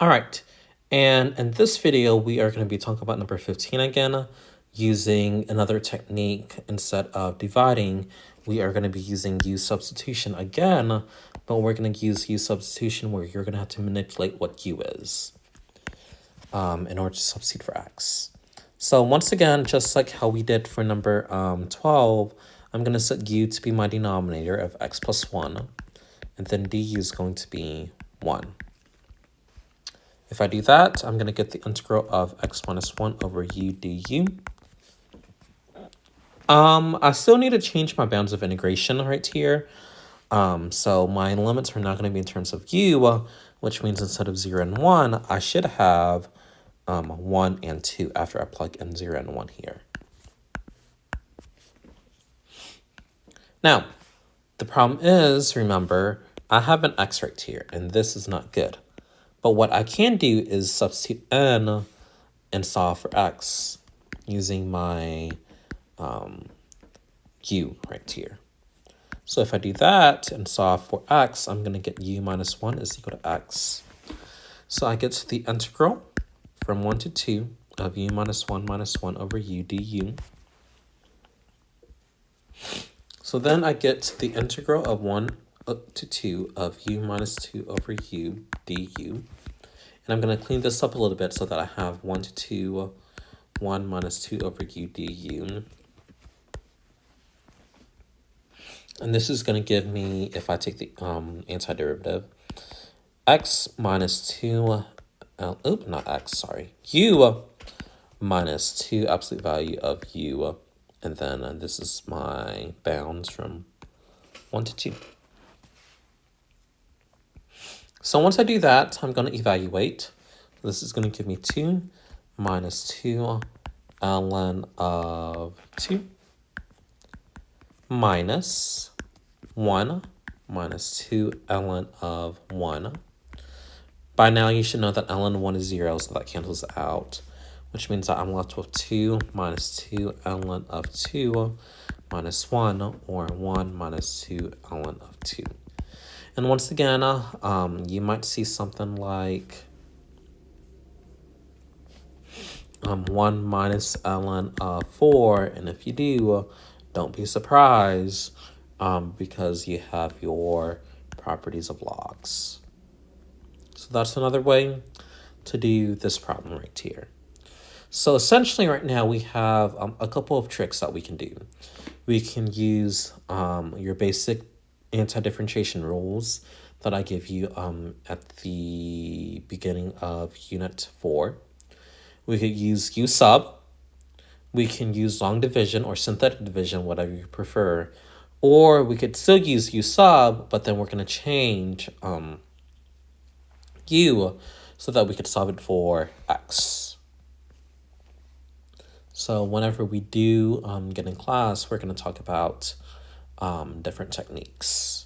All right, and in this video, we are going to be talking about number 15 again, using another technique. Instead of dividing, we are going to be using U substitution again, but we're going to use U substitution where you're going to have to manipulate what U is in order to substitute for X. So once again, just like how we did for number 12, I'm going to set U to be my denominator of X plus 1, and then du is going to be 1. If I do that, I'm going to get the integral of x minus 1 over u du. I still need to change my bounds of integration right here. So my limits are not going to be in terms of u, which means instead of 0 and 1, I should have 1 and 2 after I plug in 0 and 1 here. Now, the problem is, remember, I have an x right here, and this is not good. But what I can do is substitute n and solve for x using my u right here. So if I do that and solve for x, I'm going to get u minus 1 is equal to x. So I get to the integral from 1 to 2 of u minus 1 over u du. So then I get the integral of 1 to 2 of u minus 2 over u du. And I'm going to clean this up a little bit so that I have 1 to 2, 1 minus 2 over u du. And this is going to give me, if I take the antiderivative, x minus 2, u minus 2 absolute value of u. And then this is my bounds from 1 to 2. So once I do that, I'm going to evaluate. This is going to give me 2 minus 2 ln of 2 minus 1 minus 2 ln of 1. By now, you should know that ln 1 is 0, so that cancels out, which means that I'm left with 2 minus 2 ln of 2 minus 1, or 1 minus 2 ln of 2. And once again, you might see something like 1 minus ln of 4. And if you do, don't be surprised because you have your properties of logs. So that's another way to do this problem right here. So essentially right now we have a couple of tricks that we can do. We can use your basic anti-differentiation rules that I give you at the beginning of Unit 4. We could use U sub. We can use long division or synthetic division, whatever you prefer. Or we could still use U sub, but then we're going to change U so that we could solve it for X. So whenever we do get in class, we're going to talk about different techniques.